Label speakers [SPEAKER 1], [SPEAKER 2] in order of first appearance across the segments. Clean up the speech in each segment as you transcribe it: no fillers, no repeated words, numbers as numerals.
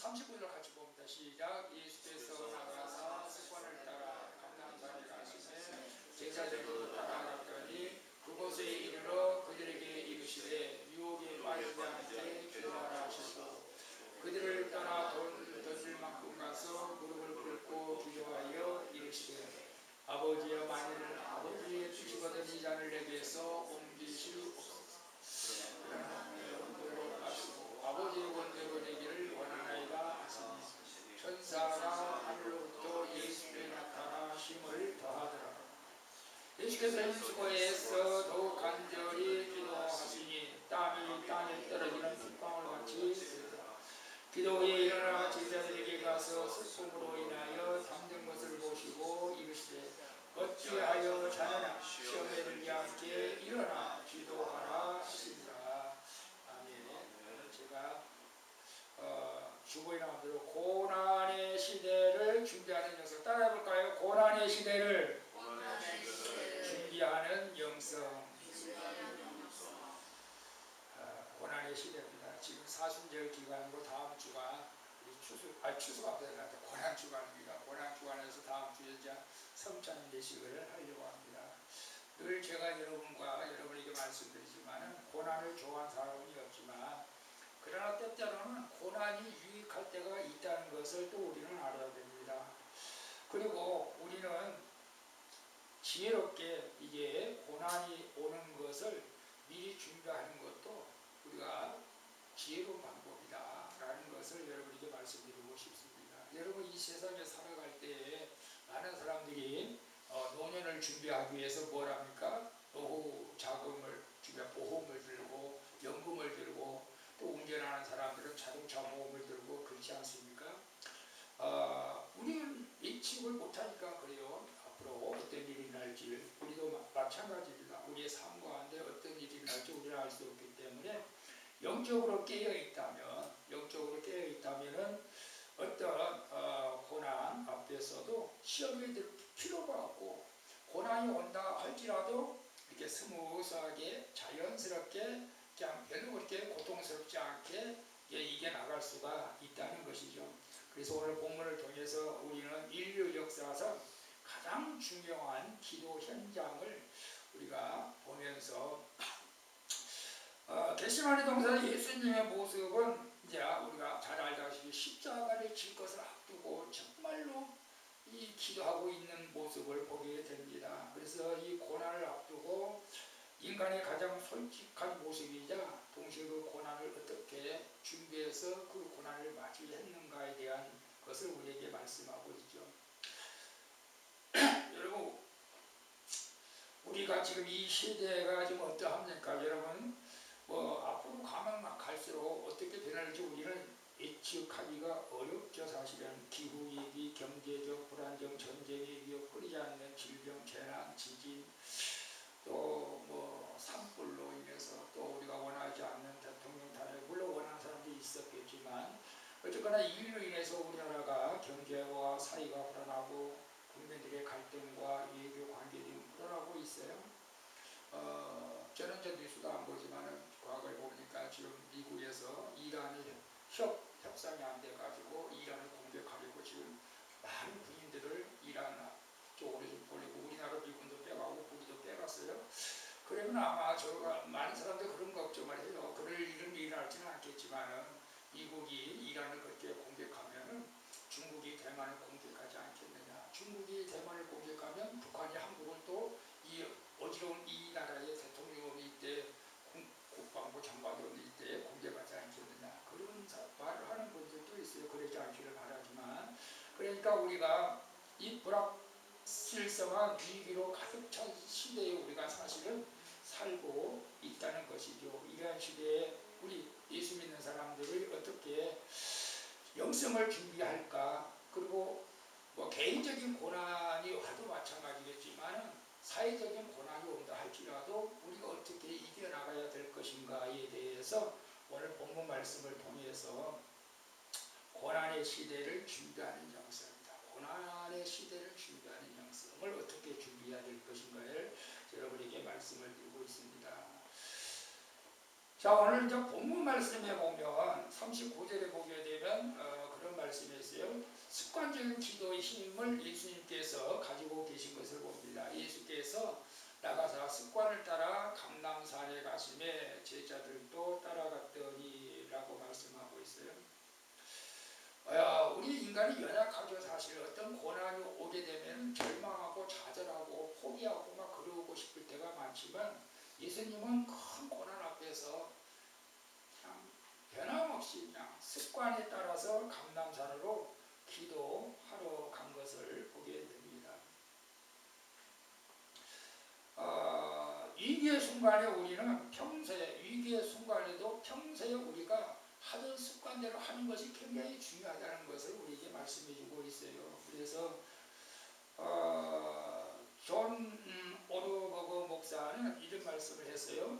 [SPEAKER 1] 39절 같이 봅니다. 시작. 예수께서 나가사 습관을 따라 감람산에 가시매 제자들도 따라갔더니 그곳에 이르러 그들에게 이르시되 유혹에 빠지지 않게 기도하라 하시고 그들을 떠나 돈 던질 만큼 가서 무릎을 꿇고 기도하여 이르시되 아버지여 만일 아버지의 뜻이거든 이 잔을 내게서 옮기시옵소서. 그러나 내 원대로 마시고 아버지의 원대로 되기를 원하나이다 하시니 천사가 하늘로부터 예수께 나타나 힘을 더하더라. 예수께서 인수고에서 더욱 간절히 기도하시니 땀이 땅에 떨어지는 핏방울 같이 되더라. 기도 후에 일어나 제자들에게 가서 슬픔으로 인하여 잠든 것을 보시고 이르시되 어찌하여 자느냐 시험에 들지 않게 일어나 기도하라 하시니라. 아멘. 제가 주보에 나온 대로 고난의 시대를 준비하는 영성 따라해볼까요? 고난의 시대를 준비하는 영성. 고난의 시대입니다. 지금 사순절 기간으로 다음 주가 추수가 되는데 고난 주간입니다. 고난 주간에서 다음 주에 이제 성찬 예식을 하려고 합니다. 늘 제가 여러분에게 말씀드리지만 고난을 좋아하는 사람이 없지만 그러나 때때로는 고난이 유익할 때가 있다는 것을 또 우리는 알아야 됩니다. 그리고 우리는 지혜롭게 이게 고난이 오는 것을 미리 준비하는 것도 우리가 지혜로운 방법이다 라는 것을 여러분에게 말씀드리고 싶습니다. 여러분 이 세상에 살아갈 때에 많은 사람들이 노년을 준비하기 위해서 뭘 합니까? 노후 자금을 준비, 보험을 들고 연금을 들고 또 운전하는 사람들은 자동차 보험을 들고 그렇지 않습니까? 우리는 예측을 못하니까 그래요. 앞으로 어떤 일이 날지 우리도 마찬가지입니다. 우리의 삶 가운데 어떤 일이 날지 우리는 알 수 없기 때문에 영적으로 깨어있다면은 어떤 고난 앞에서도 시험이 들 필요가 없고 고난이 온다 할지라도 이렇게 스무스하게 자연스럽게 그냥 별로 그렇게 고통스럽지 않게 이겨 나갈 수가 있다는 것이죠. 그래서 오늘 본문을 통해서 우리는 인류 역사상 가장 중요한 기도 현장을 우리가 보면서 겟세마네 동산 예수님의 모습은 이제 우리가 잘 알다시피 십자가를 질 것을 앞두고 정말로 이 기도하고 있는 모습을 보게 됩니다. 그래서 이 고난을 앞두고 인간의 가장 솔직한 모습이자 동시에 그 고난을 어떻게 준비해서 그 고난을 맞이했는가에 대한 것을 우리에게 말씀하고 있죠. 여러분 우리가 지금 이 시대가 지금 어떠합니까? 여러분 앞으로 가면 갈수록 어떻게 변할지 우리는 예측하기가 어렵죠. 사실은 기후위기, 경제적 불안정, 전쟁의 위협, 끊이지 않는 질병, 재난, 지진 또 산불로 인해서 또 우리가 원하지 않는 대통령 탄핵, 물론 원하는 사람들이 있었겠지만 어쨌거나 이로 인해서 우리나라가 경제와 사회가 불안하고 국민들의 갈등과 외교 관계들이 불안하고 있어요. 저는 뉴스도 안 보지만 과거에 보니까 지금 미국에서 이란이 협상이 안 돼가지고 이란을 공격하려고 지금 많은 군인들을 이란 쪽으로 좀 보내고 우리나라 미군도 빼가고 북이도 빼갔어요. 그러면 아마 많은 사람들 그런 걱정을 해요. 그럴 일은 일어나지는 않겠지만 미국이 이란을 그렇게 공격하면 중국이 대만을 공격하지 않겠느냐. 중국이 대만을 공격하면 북한이 한국을 또 이 어지러운 이 나라의 대통령이 이때 국방부 장관이 이때 공격하지 않겠느냐. 그런 말을 하는 분들도 있어요. 그러지 않기를 바라지만 그러니까 우리가 이 불확실성한 위기로 가득 찬 시대에 우리가 사실은 살고 있다는 것이죠. 이러한 시대에 우리 예수 믿는 사람들을 어떻게 영성을 준비할까? 그리고 개인적인 고난이 와도 마찬가지겠지만 사회적인 고난이 온다 할지라도 우리가 어떻게 이겨나가야 될 것인가에 대해서 오늘 본문 말씀을 통해서 고난의 시대를 준비하는 영성입니다. 고난의 시대를 준비하는 영성을 어떻게 준비해야 될 것인가를 여러분에게 말씀을 드리고 있습니다. 자, 오늘 이제 본문 말씀에 보면 39절에 보게 되면 것을 봅니다. 예수께서 나가사 습관을 따라 감람산에 가심에 제자들도 따라갔더니 라고 말씀하고 있어요. 우리 인간이 연약하죠. 사실 어떤 고난이 오게 되면 절망하고 좌절하고 포기하고 막 그러고 싶을 때가 많지만 예수님은 큰 고난 앞에서 그냥 변함없이 그냥 습관에 따라서 감람산으로 기도하러 간 것을 보게 됩니다. 위기의 순간에 우리는 평소에 위기의 순간에도 평소에 우리가 하던 습관대로 하는 것이 굉장히 중요하다는 것을 우리에게 말씀해주고 있어요. 그래서 존 오르버그 목사는 이런 말씀을 했어요.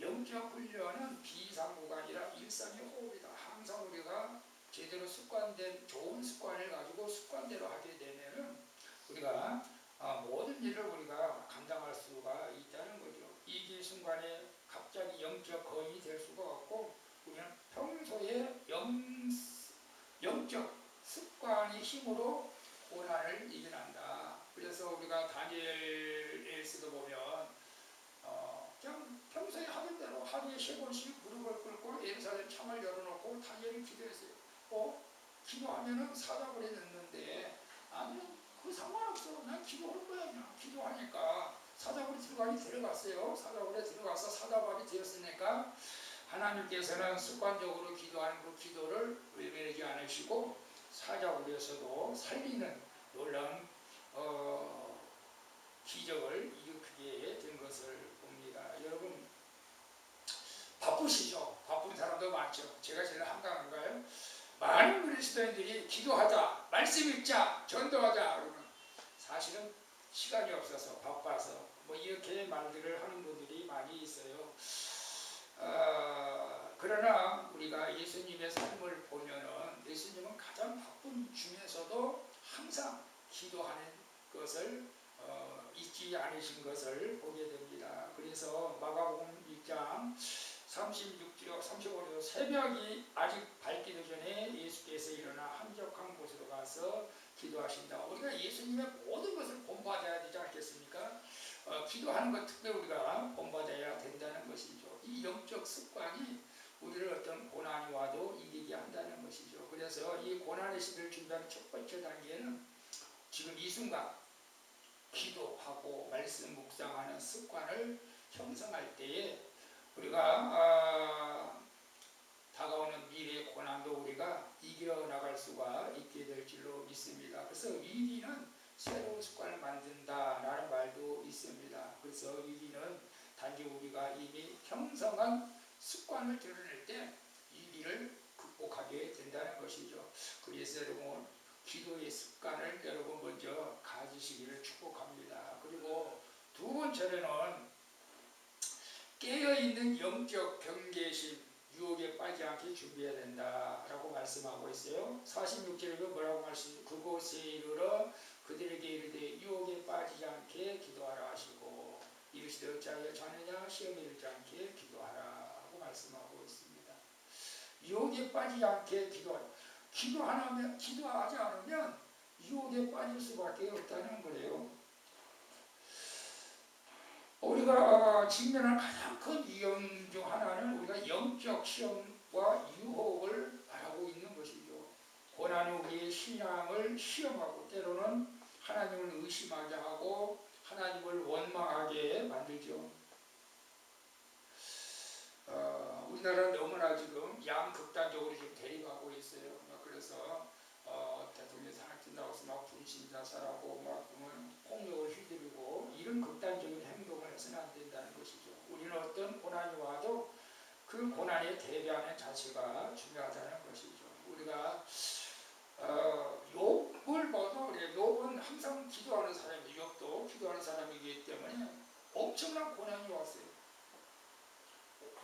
[SPEAKER 1] 영적 훈련은 비상구가 아니라 일상의 호흡이다. 항상 우리가 제대로 습관된 좋은 습관을 가지고 습관대로 하게 되면은 우리가 모든 일을 우리가 감당할 수가 있다는 거죠. 위기 순간에 갑자기 영적 거인이 될 수가 없고 우리는 평소에 영적 습관의 힘으로 고난을 이겨낸다. 그래서 우리가 다니엘에서도 보면 그냥 평소에 하던 대로 하루에 3번씩 무릎을 꿇고 예루살렘 창을 열어놓고 다니엘이 기도했어요. 기도하면은 사자굴에 넣는데 나는 그 상관없어. 난 기도할 거야. 그냥 기도하니까 사자굴에 들어갔어요. 사자굴에 들어가서 사자밥이 되었으니까 하나님께서는 습관적으로 기도하는 그 기도를 외면하지 않으시고 사자굴에서도 살리는 놀라운 기적을 일으키게 된 것을 봅니다. 여러분 바쁘시죠? 바쁜 사람도 많죠. 제가 제일 한가한가요? 많은 그리스도인들이 기도하자, 말씀 읽자, 전도하자 그러면 사실은 시간이 없어서 바빠서 이렇게 말들을 하는 분들이 많이 있어요. 그러나 우리가 예수님의 삶을 보면은 예수님은 가장 바쁜 중에서도 항상 기도하는 것을 잊지 않으신 것을 보게 됩니다. 그래서 마가복음 1장 36절, 35절 새벽이 아직 밝기도 전에 예수께서 일어나 한적한 곳으로 가서 기도하신다. 우리가 예수님의 모든 것을 본받아야 되지 않겠습니까? 기도하는 것 특별히 우리가 본받아야 된다는 것이죠. 이 영적 습관이 우리를 어떤 고난이 와도 이기게 한다는 것이죠. 그래서 이 고난의 시대를 준비하는 첫 번째 단계는 지금 이 순간 기도하고 말씀 묵상하는 습관을 형성할 때에 우리가 다가오는 미래의 고난도 우리가 이겨나갈 수가 있게 될 줄로 믿습니다. 그래서 위기는 새로운 습관을 만든다라는 말도 있습니다. 그래서 위기는 단지 우리가 이미 형성한 습관을 드러낼 때 위기를 극복하게 된다는 것이죠. 그래서 여러분 기도의 습관을 여러분 먼저 가지시기를 축복합니다. 그리고 두 번째로는 깨어있는 영적 경계심, 유혹에 빠지지 않게 준비해야 된다라고 말씀하고 있어요. 46절에 뭐라고 말씀해요? 그곳에 이르러 그들에게 이르되 유혹에 빠지지 않게 기도하라 하시고 이르시되 어찌하여 자느냐 시험에 이르지 않게 기도하라 하고 말씀하고 있습니다. 유혹에 빠지지 않게 기도하지 않으면 유혹에 빠질 수밖에 없다는 거예요. 우리가 직면한 가장 큰 위험 중 하나는 우리가 영적 시험과 유혹을 바라고 있는 것이죠. 고난이 우리의 신앙을 시험하고 때로는 하나님을 의심하게 하고 하나님을 원망하게 만들죠. 우리나라는 너무나 지금 양극단적으로 지금 대립하고 있어요. 그래서 대통령 산악진다고 해서 막 분신자살하고 막 폭력을 휘두르고 이런 극단적인 행동을 해서는 안 된다는 것이죠. 우리는 어떤 고난이 와도 그 고난에 대비하는 자세가 중요하다는 것이죠. 우리가 욥을 봐도 그래. 욥은 항상 기도하는 사람이에요. 욥도 기도하는 사람이기 때문에 엄청난 고난이 왔어요.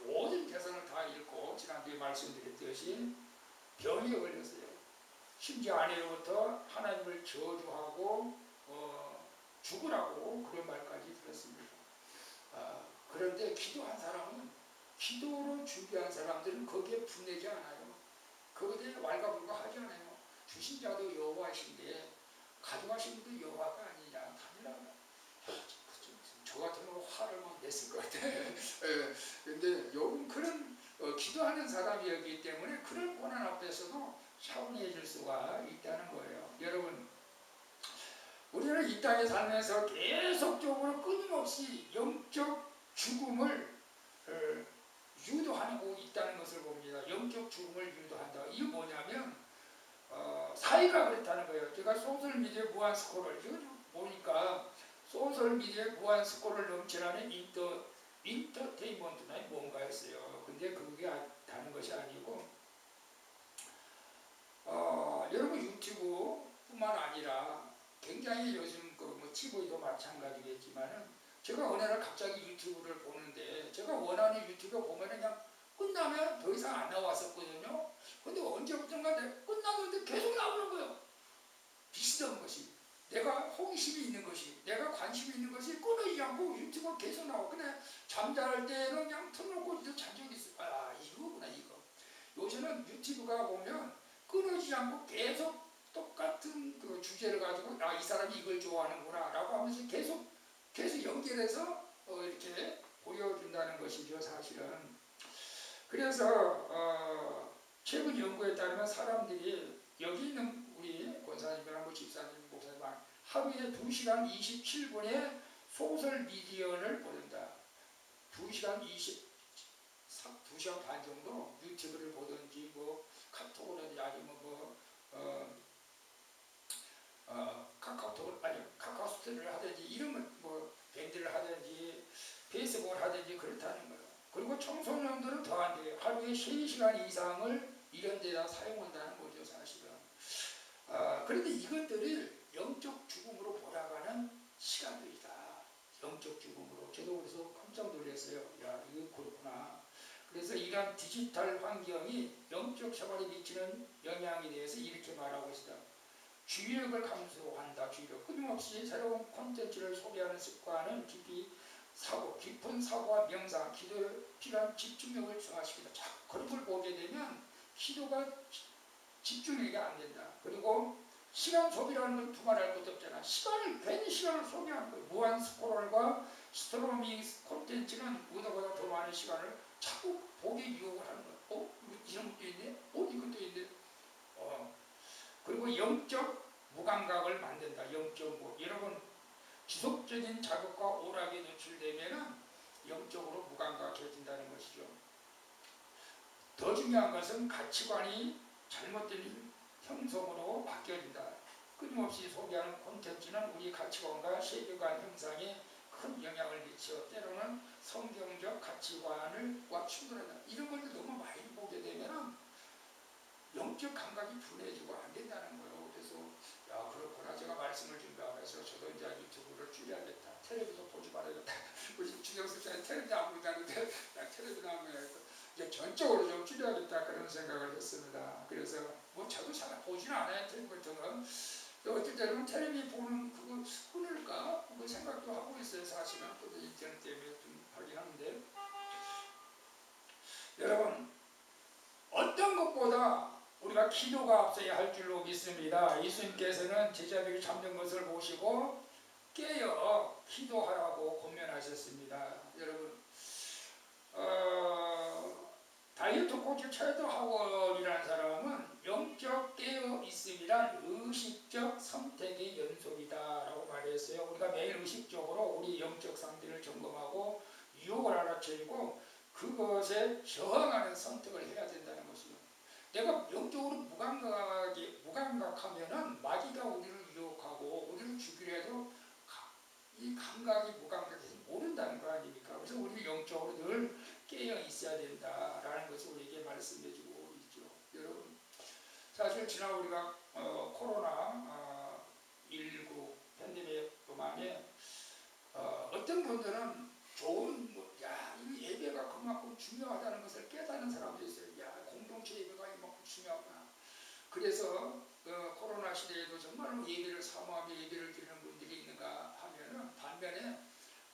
[SPEAKER 1] 모든 재산을 다 잃고 지난주에 말씀드렸듯이 병에 걸렸어요. 심지어 아내로부터 하나님을 저주하고 죽으라고 그런 말까지 들었습니다. 그런데 기도한 사람은 기도로 준비한 사람들은 거기에 분내지 않아요. 거기에 왈가불가하지 않아요. 주신 자도 여호와이신데 가져가신 분도 여호와가 아니냐. 당연하다. 저 같으면 화를 막 냈을 것 같아. 예, 근데 여러분 그런 기도하는 사람이었기 때문에 그런 고난 앞에서도 차분해질 수가 있다는 거예요. 여러분, 우리는 이 땅에 살면서 계속적으로 끊임없이 영적 죽음을 유도하고 있다는 것을 봅니다. 영적 죽음을 유도한다. 이게 뭐냐면 사회가 그렇다는 거예요. 제가 소셜미디어 무한 스코를 보니까 소셜미디어 무한 스코를 넘치라는 인터테인먼트나 뭔가 했어요. 근데 그게 다른 것이 아니고 여러분 유튜브뿐만 아니라 굉장히 요즘 그뭐 TV도 마찬가지겠지만은 제가 어느 날 갑자기 유튜브를 보는데 제가 원하는 유튜브 보면은 그냥 끝나면 더 이상 안 나왔었거든요. 근데 언제부턴가 끝나는데 계속 나오는 거예요. 비슷한 것이. 내가 호기심이 있는 것이, 내가 관심이 있는 것이 끊어지지 않고 유튜브가 계속 나와. 근데 잠잘 때는 그냥 틀어놓고 이제 잔 적이 있어. 아, 이거구나, 이거. 요새는 유튜브가 보면 끊어지지 않고 계속 똑같은 그 주제를 가지고 이 사람이 이걸 좋아하는구나 라고 하면서 계속 연결해서 이렇게 보여준다는 것이죠, 사실은. 그래서 최근 연구에 따르면 사람들이 여기 있는 우리 권사님이랑 집사님, 목사님 하루에 2시간 27분의 소셜미디어를 보낸다. 2시간 반 정도 유튜브를 보든지 뭐 카톡을 아니면 카카오스트를 하든지 이런 뭐 밴드를 하든지 페이스북을 하든지 그렇다는 거예요. 그리고 청소년들은 더 안 돼요. 하루에 3시간 이상을 이런 데다 사용한다는 거죠, 사실은. 그런데 이것들을 영적 죽음으로 몰아가는 시간들이다. 영적 죽음으로. 저도 그래서 깜짝 놀랐어요. 야, 이거 그렇구나. 그래서 이러한 디지털 환경이 영적 생활에 미치는 영향에 대해서 이렇게 말하고 있다. 주의력을 감소한다. 주의력. 끊임없이 새로운 콘텐츠를 소비하는 습관은 깊은 사고와 명상, 기도에 필요한 집중력을 저하시키다. 자, 그런 걸 보게 되면 기도가 집중력이 안 된다. 그리고 시간 소비라는 건 두말할 것도 없잖아. 괜히 시간을 소비하는 거예요. 무한 스크롤과 스트리밍 콘텐츠는 보다 더 많은 시간을 자꾸 보게 유혹을 하는 거예요. 이런 것도 있네? 이것도 있네? 그리고 영적 무감각을 만든다. 여러분, 지속적인 자극과 오락에 노출되면 영적으로 무감각해진다는 것이죠. 더 중요한 것은 가치관이 잘못된 형성으로 바뀌어진다. 끊임없이 소비하는 콘텐츠는 우리 가치관과 세계관 형성에 큰 영향을 미쳐 때로는 성경적 가치관과 충돌한다. 이런 걸 너무 많이 보게 되면 영적 감각이 분해지고 안 된다는 거예요. 그래서 그렇구나. 제가 말씀을 준비하면서 저도 이제 유튜브를 줄여야겠다. 텔레비전 보지 말아야겠다. 우리 주정수장이 텔레비전 안 보자는데 텔레비전 안 보야겠다. 이제 전적으로 좀 줄여야겠다 그런 생각을 했습니다. 그래서 뭐 저도 잘 보지는 않아요. 텔레비전은. 어떨 때는 텔레비 보는 그거 끊을까? 그 생각도 하고 있어요. 사실은. 또 인터넷 때문에 좀 하긴 하는데. 여러분, 어떤 것보다 우리가 기도가 앞서야 할 줄로 믿습니다. 예수님께서는 제자들이 잠든 것을 보시고 깨어 기도하라고 권면하셨습니다. 여러분, 다이어트 코치 체드 하원이라는 사람은 영적 깨어 있음이란 의식적 선택의 연속이다라고 말했어요. 우리가 매일 의식적으로 우리 영적 상태를 점검하고 유혹을 알아채고 그것에 저항하는 선택을 해야 된다는 것이죠. 내가 영적으로 무감각하면은 마귀가 우리를 유혹하고 우리를 죽이려 해도 이 감각이 무감각해서 모른다는 거 아닙니까? 그래서 우리는 영적으로 늘 깨어 있어야 된다라는 것을 우리에게 말씀해주고 있죠. 여러분, 사실 지난 우리가 코로나 19 팬데믹 동안에 어떤 분들은 좋은 이 예배가 그만큼 중요하다는 것을 깨닫는 사람도 있어요. 공동체 예배가 이만큼 중요하구나. 그래서 코로나 시대에도 정말 예배를 사모하며 예배를 드리는 분들이 있는가 하면은 반면에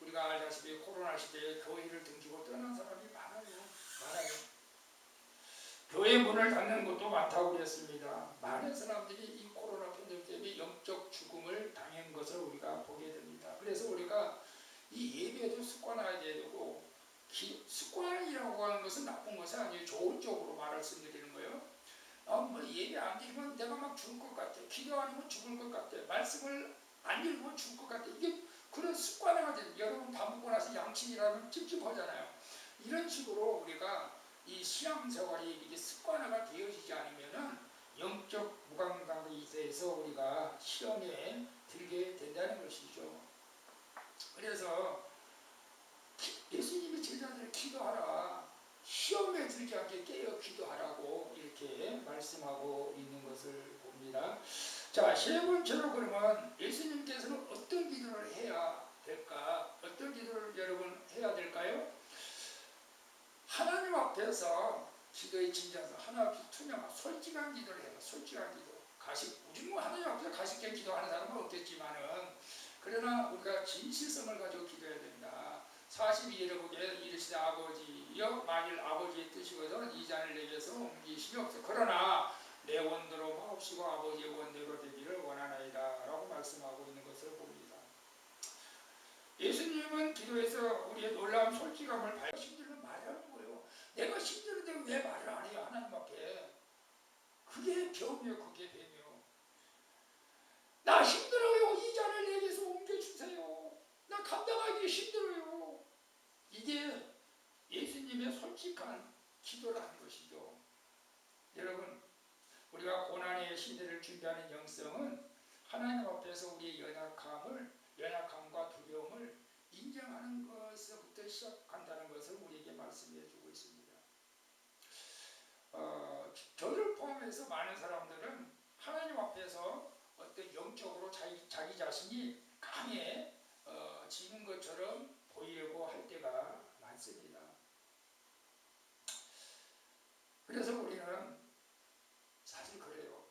[SPEAKER 1] 우리가 알다시피 코로나 시대에 교회를 등지고 떠난 사람이 많아요. 교회 문을 닫는 것도 많다고 그랬습니다. 많은 사람들이 이 코로나 팬데믹 때문에 영적 죽음을 당한 것을 우리가 보게 됩니다. 그래서 우리가 이 이 예배도 습관화해야 되고, 습관이라고 하는 것은 나쁜 것은 아니에요. 좋은 쪽으로 말씀드리는 거예요. 뭐 예배 안 드리면 내가 막 죽을 것 같아. 기도 안 하면 죽을 것 같아. 말씀을 안 읽으면 죽을 것 같아. 이게 그런 습관화가 되는, 여러분 밥 먹고 나서 양치라면 찝찝하잖아요. 이런 식으로 우리가 이 신앙생활이 이게 습관화가 되어지지 않으면은 영적 무감각에 대해서 우리가 시험에 들게 된다는 것이죠. 그래서 예수님이 제자들을 기도하라, 시험에 들지 않게 깨어 기도하라고 이렇게 말씀하고 있는 것을 봅니다. 자, 세 번째로 그러면 예수님께서는 어떤 기도를 해야 될까? 어떤 기도를 여러분 해야 될까요? 하나님 앞에서 기도의 진정서, 하나님 앞에서 투명한 솔직한 기도를 해요. 솔직한 기도. 우리 뭐 하나님 앞에서 가식게 기도하는 사람은 없겠지만은, 그러나 우리가 진실성을 가지고 기도해야 됩니다. 42절에 보게 이르시되 아버지여, 만일 아버지의 뜻이거든 이 잔을 내게서 옮기시옵소서. 그러나 내 원대로 마옵시고 아버지의 원대로 되기를 원하나이다 라고 말씀하고 있는 것을 봅니다. 예수님은 기도에서 우리의 놀라운 솔직함을 발신들은 말하는 거예요. 내가 힘들는데 왜 말을 안 해요? 하나님 앞에. 그게 병이에요. 그게 뱀이에요. 나 힘들어요. 이 잔을 내게서 옮겨주세요. 나 감당하기 힘들어요. 이게 예수님의 솔직한 기도라는 것이죠. 여러분, 우리가 고난의 시대를 준비하는 영성은 하나님 앞에서 우리의 연약함과 두려움을 인정하는 것부터 시작한다는 것을 우리에게 말씀해 주고 있습니다. 저를 포함해서 많은 사람들은 하나님 앞에서 어떤 영적으로 자기 자신이 강해지는 것처럼 보이려고 할 때가 많습니다. 그래서 우리는 사실 그래요.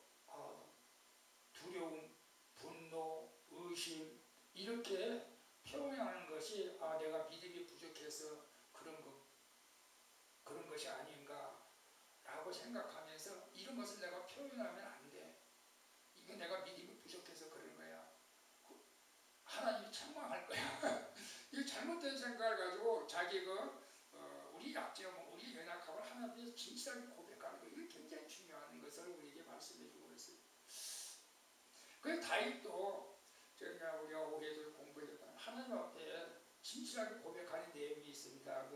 [SPEAKER 1] 두려움, 분노, 의심 이렇게 표현하는 것이 내가 믿음이 부족해서 그런 것이 아닌가 라고 생각하면서 이런 것을 내가 표현하면 안 돼. 이거 내가 믿음이 부족해서 그런 거야. 하나님이 책망할 거야. 이 잘못된 생각을 가지고 자기가 우리 약점, 우리 연약함을 하나님께 진실하게 고백하는 거, 이게 굉장히 중요한 것을 우리에게 말씀해 주고 있어요. 그 다윗도 우리가 오래들 공부했던 하나님 앞에 진실하게 고백하는 내용이 있습니다.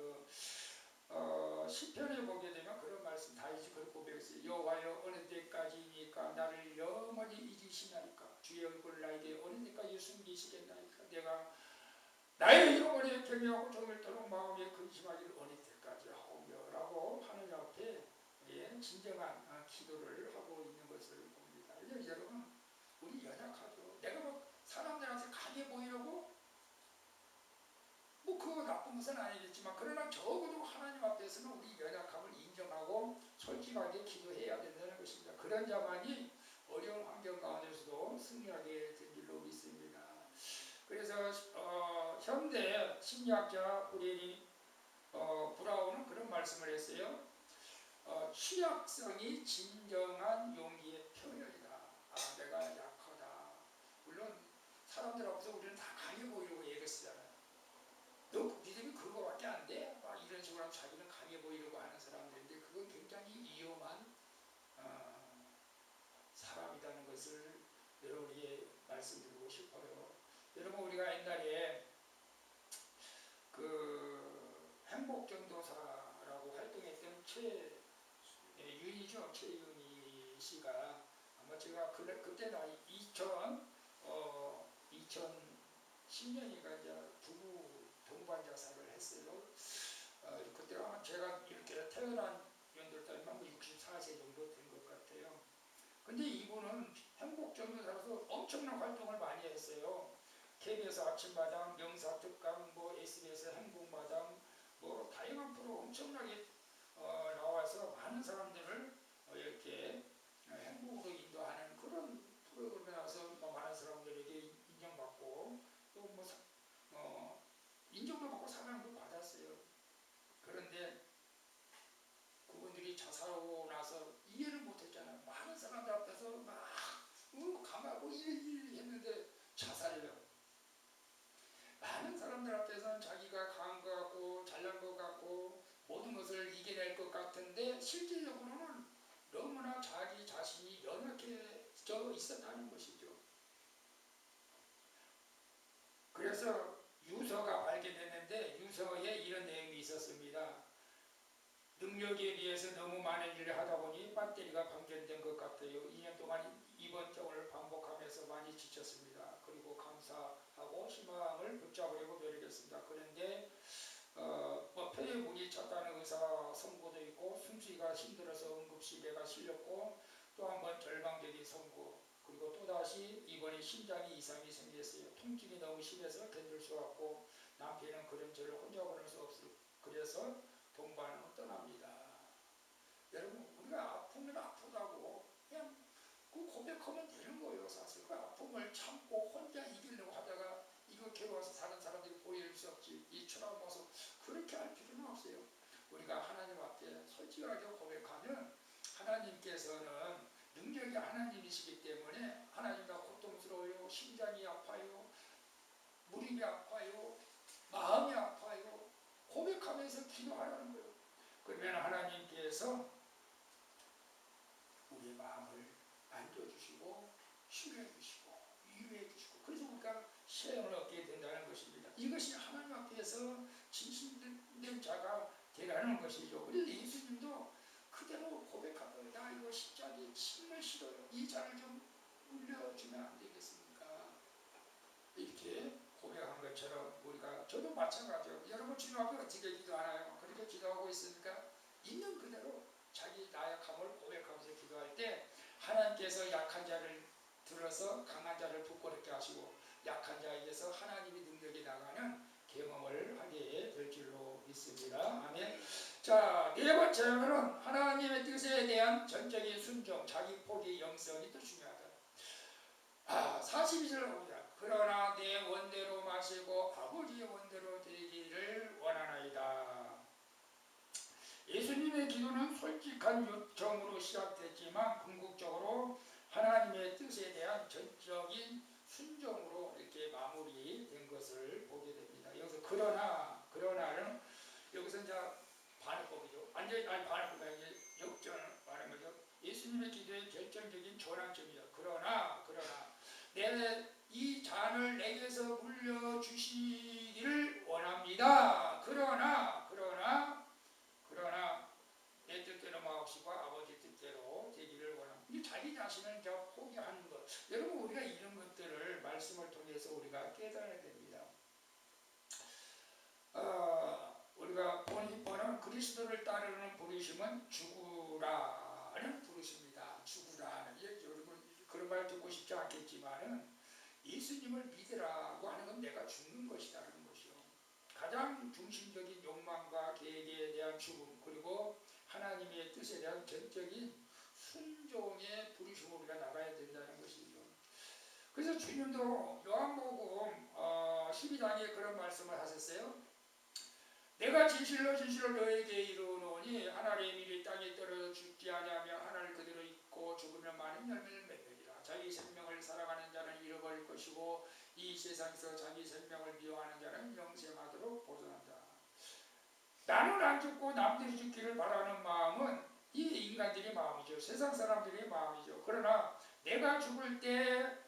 [SPEAKER 1] 시편에 보게 되면 그런 말씀, 다윗이 그런 고백했어요. 여호와여 어느 때까지니까 나를 영원히 잊으시나이까? 주의 얼굴을 나에게 어느 때까지 숨기시겠나이까? 내가 나의 영혼에 경외하고 정밀토록 마음에 근심하기를 어느 때까지 하오며 라고 하느님 앞에 진정한 기도를 하고 있는 것을 봅니다. 여러분, 우리 연약하죠. 내가 사람들한테 강해 보이려고 그거 나쁜 것은 아니겠지만, 그러나 적어도 하나님 앞에서는 우리 연약함을 인정하고 솔직하게 기도해야 된다는 것입니다. 그런 자만이 어려운 환경 가운데서도 승리하게 된 줄로 믿습니다. 그래서 현대 심리학자 브라운은 그런 말씀을 했어요. 취약성이 진정한 용기의 표현이다. 내가 약하다. 물론 사람들 앞에서 우리는 다 강해 보이려고 얘기를 쓰잖아요. 너 믿음이 그거밖에 안 돼? 이런 식으로 하면 자기는 강해 보이려고 하는 사람들인데, 그건 굉장히 위험한 사람이라는 것을 여러분에게 말씀드리고 싶어요. 여러분, 우리가 옛날에 행복전도사라고 활동했던 최윤희죠. 최윤희 씨가 아마 제가 그때 나이 2010년인가 이제 부부 동반 자살을 했어요. 그때 아마 제가 이렇게 태어난 연도를 따지면 64세 정도 된 것 같아요. 근데 이분은 행복전도사로서 엄청난 활동을 많이 했어요. KBS 아침마당, 명사특강, SBS 행복마당, 다양한 프로 엄청나게 나와서 많은 사람들을 이렇게 행복으로 인도하는 그런 프로그램에 나와서 많은 사람들에게 인정받고 또 인정도 받고 사랑도 받았어요. 그런데 그분들이 자살하고 나서 이해를 못했잖아요. 많은 사람들 앞에서 막 강하고 이래 했는데 자살해요. 많은 사람들 앞에서 같은데 실질적으로는 너무나 자기 자신이 연약해져 있었다는 것이죠. 그래서 유서가 발견됐는데 유서에 이런 내용이 있었습니다. 능력에 비해서 너무 많은 일을 하다 보니 배터리가 방전된 것 같아요. 2년 동안 입원증을 반복하면서 많이 지쳤습니다. 그리고 감사하고 희망을 붙잡으려고 노력했습니다. 그런데 폐에 찼다는 의사 선고도 있고 숨쉬기가 힘들어서 응급실에가 실렸고 또 한 번 절망적인 선고 그리고 또다시 이번에 심장에 이상이 생겼어요. 통증이 너무 심해서 견딜 수 없고 남편은 그런 저를 혼자 보낼 수 없어요. 그래서 동반으로 떠납니다. 여러분 우리가 아프면 아프다고 그냥 그 고백하면 되는 거예요. 사실 그 아픔을 참고 혼자 이기려고 하다가 이거 괴로워서 사는 사람들이 보일 수 없지. 이 트라우마서 그렇게 할 필요는 없어요. 우리가 하나님 앞에 솔직하게 고백하면 하나님께서는 능력이 하나님이시기 때문에 하나님과 고통스러워요. 심장이 아파요. 무릎이 아파요. 마음이 아파요. 고백하면서 기도하라는 거예요. 그러면 하나님께서 우리의 마음을 만져주시고 치료해주시고 위로해주시고 그래서 우리가 시험을 얻게 된다는 것입니다. 이것이 하나님 앞에서 진실된 자가 되라는 것이죠. 그래서 예수님도 그대로 고백하고 나 이거 십자가에 정말 싫어요. 이 잔을 좀 물려주면 안 되겠습니까? 이렇게 고백한 것처럼 우리가 저도 마찬가지요. 여러분 주님 앞에 어떻게 기도하나요? 그렇게 기도하고 있으니까 있는 그대로 자기 나약함을 고백하면서 기도할 때 하나님께서 약한 자를 들어서 강한 자를 부끄럽게 하시고 약한 자에게서 하나님의 능력이 나가는 경험을 하게 될 줄로 믿습니다. 아멘. 자, 네 번째로는 하나님의 뜻에 대한 전적인 순종, 자기 포기 영성이 또 중요하다. 42절 봅니다. 그러나 내 원대로 마시고 아버지의 원대로 되기를 원하나이다. 예수님의 기도는 솔직한 요청으로 시작됐지만 궁극적으로 하나님의 뜻에 대한 전적인 순종으로 이렇게 마무리된 것을 보게 됩니다. 여기서 그러나는 여기서 이제 반어법이죠. 완전히 반어법이 아니라 역전을 말하는 거죠. 예수님의 기도의 결정적인 전환점이죠. 그러나 이 잔을 내게서 물려주시기를 원합니다. 그러나 내 뜻대로 마옵시고 아버지 뜻대로 되기를 원합니다. 자기 자신을 이제 포기하는 것. 여러분 우리가 이런 것들을 말씀을 통해서 우리가 깨달아야 됩니다. 우리가 본은 그리스도를 따르는 부르심은 죽으라는 부르심입니다. 죽으라는 여러분 그런 말 듣고 싶지 않겠지만은 예수님을 믿으라고 하는 건 내가 죽는 것이라는 것이요. 가장 중심적인 욕망과 계획에 대한 죽음 그리고 하나님의 뜻에 대한 전적인 순종의 부르심으로 우리가 나가야 된다는 것이죠. 그래서 주님도 요한복음 12장에 그런 말씀을 하셨어요. 내가 진실로 너에게 이르노니 하나님의 일이 땅에 떨어져 죽지 아니하며 하나를 그대로 잊고 죽으면 많은 열매를 맺으리라. 자기 생명을 사랑하는 자는 잃어버릴 것이고 이 세상에서 자기 생명을 미워하는 자는 영생하도록 보존한다. 나는 안 죽고 남들이 죽기를 바라는 마음은 이 인간들의 마음이죠. 세상 사람들의 마음이죠. 그러나 내가 죽을 때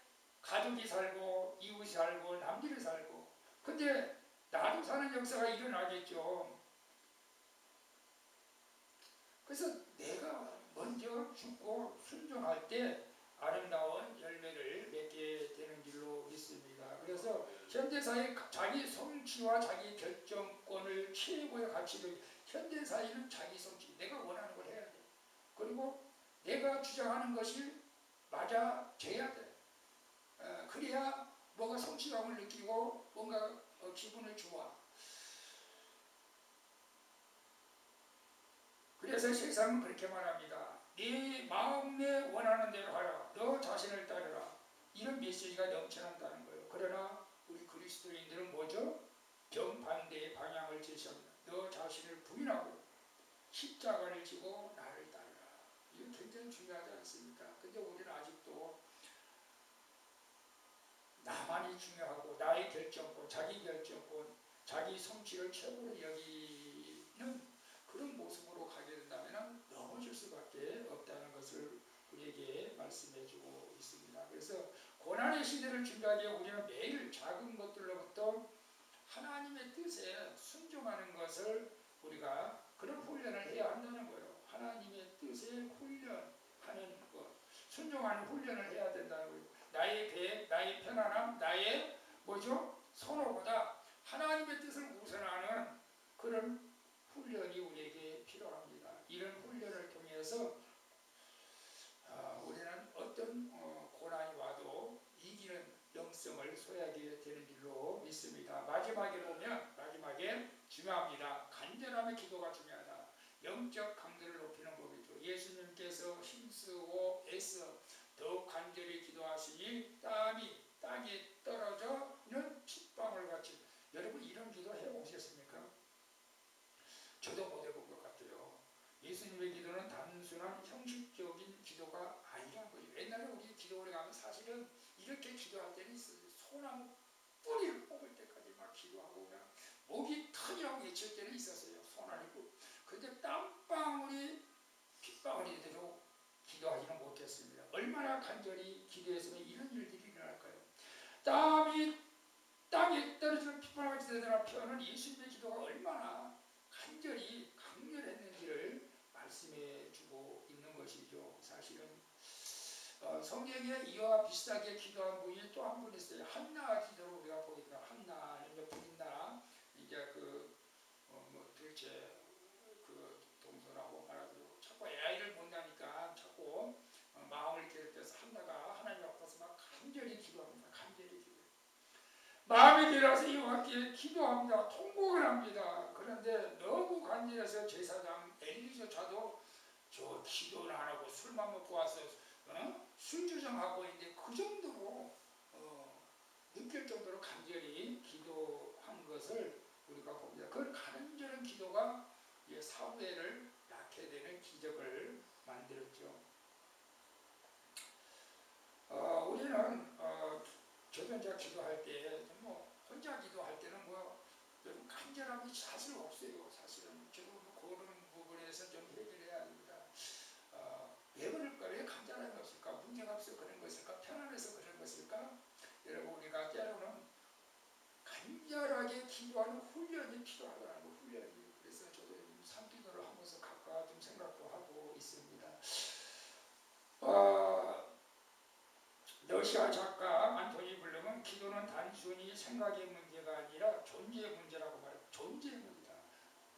[SPEAKER 1] 가족이 살고 이웃이 살고 남들이 살고 근데 나도 사는 역사가 일어나겠죠. 그래서 내가 먼저 죽고 순종할 때 아름다운 열매를 맺게 되는 줄로 믿습니다. 그래서 현대사회 자기 성취와 자기 결정권을 최고의 가치로 현대사회는 자기 성취, 내가 원하는 걸 해야 돼. 그리고 내가 주장하는 것이 맞아져야 돼. 그래야 뭔가 성취감을 느끼고 뭔가 기분을 좋아. 그래서 세상은 그렇게 말합니다. 네 마음에 원하는 대로 하라. 너 자신을 따르라. 이런 메시지가 넘쳐난다는 거예요. 그러나 우리 그리스도인들은 뭐죠? 정반대의 방향을 제시합니다. 너 자신을 부인하고 십자가를 지고 나를 따르라. 이거 굉장히 중요하지 않습니까? 근데 우리는 아직도 나만이 중요하고 나의 결정권, 자기 결정권, 자기 성취를 최고로 여기는 그런 모습으로 가게 된다면 기도를 준비하기 위해 우리는 매일 작은 것들로부터 하나님의 뜻에 순종하는 것을 우리가 그런 훈련을 해야 한다는 거예요. 하나님의 뜻에 훈련하는 것, 순종하는 훈련을 해야 된다는 거예요. 나의 계획, 나의 편안함, 나의 뭐죠? 선호보다 하나님의 뜻을 우선하는 그런 훈련이 우리에게 필요합니다. 이런 훈련을 통해서 우리는 어떤 고난이 와도 이기는 영성을 소유하게 되는 줄로 믿습니다. 마지막에 보면 마지막에 중요합니다. 간절함의 기도가 중요하다. 영적 강도를 높이는 법이죠. 예수님께서 힘쓰고 애써 더욱 간절히 기도하시니 땀이 땅에 떨어져는 핏방울 같이. 여러분 이런 기도 해보셨습니까? 저도 못 해본 것 같아요. 예수님의 기도는 단순한 형식적인 기도가 아니란 거예요. 옛날에 우리 기도원에 가면 사실은 이렇게 기도할 때는 있어요. 소나무 뿌리를 뽑을 때까지 막 기도하고 그냥 목이 터지라고 외칠 때는 있었어요. 소나무. 그런데 땀방울이 핏방울이 되도록 기도하지는 못했습니다. 얼마나 간절히 기도했으면 이런 일들이 일어날까요? 땀이 땅에 떨어지는 핏방울같이 되더라 표현은 예수님의 기도가 얼마나 간절히 강렬했는지를 말씀해 주고 있는 것이죠. 사실은 성경에 이와 비슷하게 기도한 분이 또 한 분 있어요. 한나 기도를 우리가 보게 되면 한나는 분인나 이제 도대체 동서라고 말하고 자꾸 아이를 못 낳으니까 자꾸 마음을 괴롭혀서 한나가 하나님 앞에서 막 간절히 기도합니다. 간절히 기도. 마음이 들어서 이와 함께 기도합니다. 통곡을 합니다. 그런데 너무 간절해서 제사장 엘리조차도 저 기도를 안 하고 술만 먹고 와서 술주정하고 있는데 그 정도로 느낄 정도로 간절히 기도한 것을 우리가 봅니다. 그 간절한 기도가 사후에를 낳게 되는 기적을 만들었죠. 우리는 저도 이제 기도할 때 혼자 기도할 때는 여러분 간절함이 사실 없어요. 사실은 저도 그런 부분에서 좀 해결해야 합니다. 왜 그럴까? 왜 간절함이 없을까? 문제가 없어서 그런 것일까? 편안해서 그런 것일까? 여러분 우리가 때로는 간절하게 기도하는 훈련이 필요하더라는 거 훈련이. 그래서 저도 산기도를 하면서 가끔 좀 생각도 하고 있습니다. 러시아 작가 안토니 블룸은 기도는 단순히 생각의 문제가 아니라 존재의 문제라고 말해요. 존재의 문제다.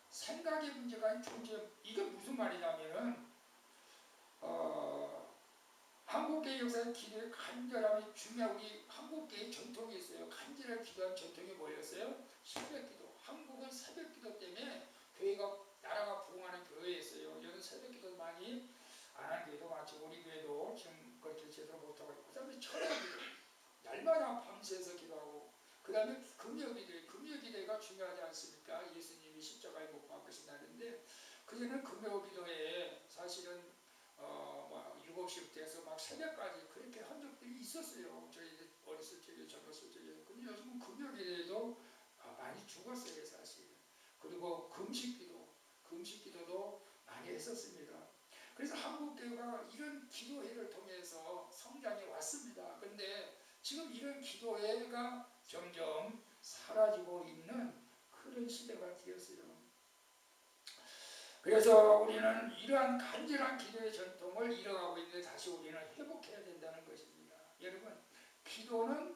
[SPEAKER 1] 생각의 문제가 아닌 존재. 이게 무슨 말이냐면은 한국교회 역사의 기도의 간절함이 중요하고 우리 한국교회 전통이 있어요. 간절하게 기도하는 전통이 뭐였어요? 새벽기도. 한국은 새벽기도 때문에 교회가 나라가 부흥하는 교회였어요. 여기 새벽기도 많이 안 하는 교회도 많죠. 우리 교회도 지금 그렇게 제대로 못하고 있고. 그 다음에 철학기도. 날마다 밤새서 기도하고. 그 다음에 금요기도. 금요기도가 중요하지 않습니까? 예수님이 십자가에 못 박으신 날인데 그전에는 금요기도에 사실은 7시부터 해서 막 새벽까지 그렇게 한 적들이 있었어요. 저희 어렸을 적에 젊었을 적에. 근데 요즘은 금요일에도 많이 죽었어요 사실. 그리고 금식기도도 많이 했었습니다. 그래서 한국교회가 이런 기도회를 통해서 성장해 왔습니다. 그런데 지금 이런 기도회가 점점 사라지고 있는 그런 시대가 되었어요. 그래서 우리는 이러한 간절한 기도의 전통을 이어가고 있는데 다시 우리는 회복해야 된다는 것입니다. 여러분, 기도는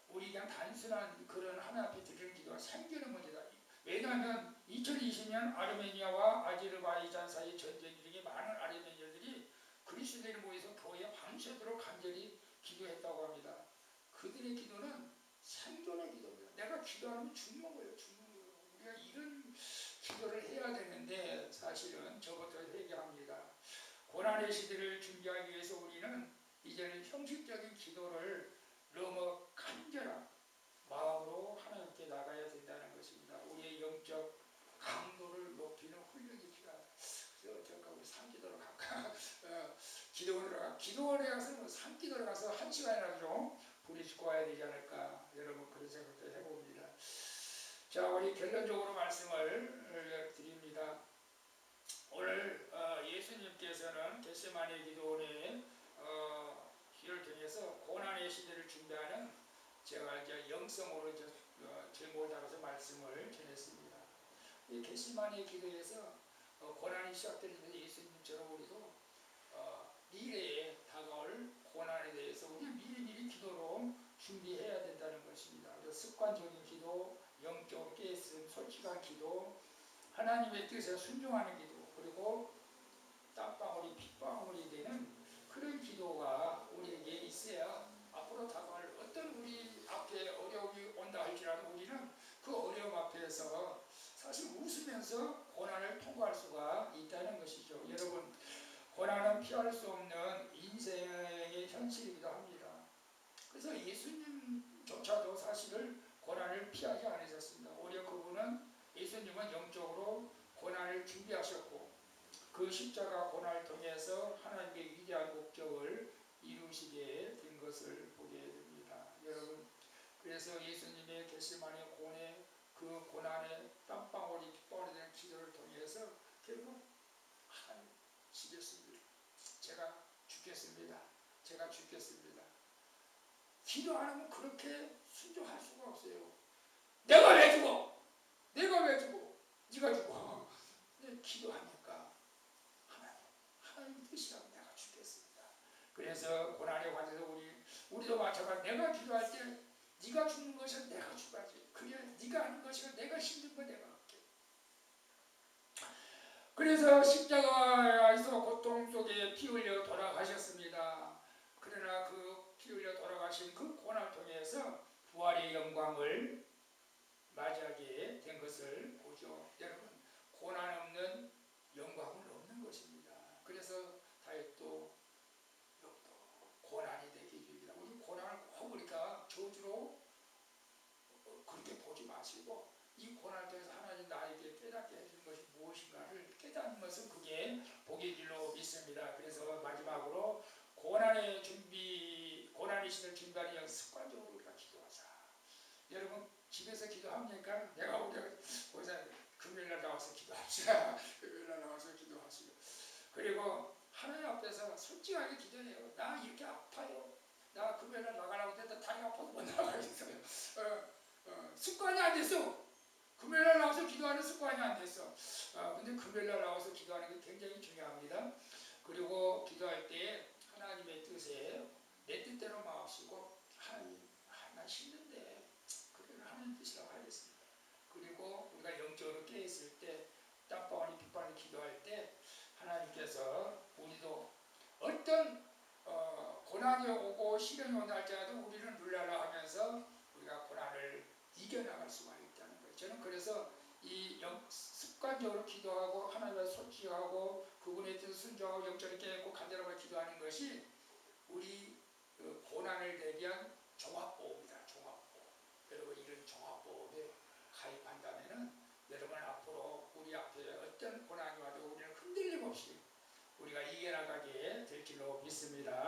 [SPEAKER 1] 우리 그냥 단순한 그런 하나님 앞에 드리는 기도가 생기는 문제다. 왜냐하면 2020년 아르메니아와 아제르바이잔 사이 전쟁 중에 많은 아르메니아들이 그리스도인을 모여서 교회에 밤새도록 간절히 기도했다고 합니다. 그들의 기도는 생존의 기도입니다. 내가 기도하면 죽는 거예요. 우리가 이런 기도를 해야 되는데 사실은 저부터 회개합니다. 고난의 시대를 준비하기 위해서 우리는 이제는 형식적인 기도를 너무 간절한 마음으로 하나님께 나가야 된다는 것입니다. 우리의 영적 강도를 높이는 훈련이 필요하다. 그래서 어쩔까 우리 산기도로 갈까? 기도원에 가서 산기도로 가서 1시간이라도 좀 부르짖고 와야 되지 않을까? 여러분 그런 생각도 해봅니다. 자, 우리 결론적으로 말씀을 드립니다. 오늘 예수님께서는 겟세마네 기도원의 기를 통해서 고난의 시대 제가 이제 영성으로 이제 제목을 따라서 말씀을 전했습니다. 이 겟세마네 기도에서 고난이 시작되면서 예수님처럼 우리도 미래에 다가올 고난에 대해서 우리 미리미리 기도로 준비해야 된다는 것입니다. 그래서 습관적인 기도, 영적으로 깨있음, 솔직한 기도, 하나님의 뜻에 순종하는 기도, 그리고 땀방울이 핏방울이 되는 그런 기도가 우리에게 있어야 앞으로 다가올 어떤 우리 앞에 어려움이 온다 할지라도 우리는 그 어려움 앞에서 사실 웃으면서 고난을 통과할 수가 있다는 것이죠. 여러분, 고난은 피할 수 없는 인생의 현실이기도 합니다. 그래서 예수님조차도 사실을 고난을 피하지 않으셨습니다. 오히려 그분은 예수님은 영적으로 고난을 준비하셨고 그 십자가 고난을 통해서 하나님의 위대한 목적을 이루시게 된 것을 보게 됩니다. 여러분, 그래서 예수님의 겟세마네 고뇌 그 고난의 땀방울이 핏방울이 되는 기도를 통해서 결국 하나님 지겠습니다. 제가 죽겠습니다. 제가 죽겠습니다. 기도 안 하면 그렇게 순종할 수가 없어요. 내가 왜 죽어? 내가 왜 죽어? 네가 죽어. 근데 기도하니까 하나님 뜻이라고 내가 죽겠습니다. 그래서 고난에 관해서 우리도 마찬가지로 내가 기도할 때 네가 죽는 것은 내가 죽어야지. 그래 네가 하는 것이면 내가 힘든 거 내가 할게. 그래서 십자가에서 고통 속에 피 흘려 돌아가셨습니다. 그러나 그 피 흘려 돌아가신 그 고난을 통해서 부활의 영광을 맞이하게 된 것을 보죠. 여러분, 고난 없는 영광은 없는 것입니다. 그래서 다윗도 고난이 되게 해줍니다. 우리 고난을 꼭 우리가 저주로 그렇게 보지 마시고 이 고난을 통해서 하나님 나에게 깨닫게 해준 것이 무엇인가를 깨닫는 것은 그게 복의 길로 믿습니다. 그래서 마지막으로 고난의 준비, 고난의 신을 준비하는 습관적으로 우리가 기도하자. 여러분, 집에서 기도합니까? 내가 우리가 금요일날 나와서 기도합시다. 금요일날 나와서 기도하시고, 그리고 하나님 앞에서 솔직하게 기도해요. 나 이렇게 아파요. 나 금요일날 나가려고 했는데 다리가 아파서 못 나가겠어요. 습관이 안 됐어. 금요일날 나와서 기도하는 습관이 안 됐어. 근데 금요일날 나와서 기도하는 게 굉장히 중요합니다. 그리고 기도할 때 하나님의 뜻에 내 뜻대로 마시고 하나님, 나 힘든데 그래 하나님 뜻이라고 하겠습니다. 그리고 우리가 영적으로 깨있을 때 땀방울이 핏방울이 기도할 때 하나님께서 우리도 어떤 고난이 오고 시련이 온다 할지라도 우리는 눌라라 하면서 우리가 고난을 이겨나갈 수가 있다는 거예요. 저는 그래서 이 습관적으로 기도하고 하나님과 솔직하고 그분의 뜻을 순종하고 영적으로 깨닫고 간절하게 기도하는 것이 우리 고난을 대비한 종합보험이다. 종합보험. 여러분, 이런 종합보험에 가입한다면은 여러분 앞으로 우리 앞에 어떤 고난이 와도 우리는 흔들림 없이 우리가 이겨나가게 될 줄로 믿습니다.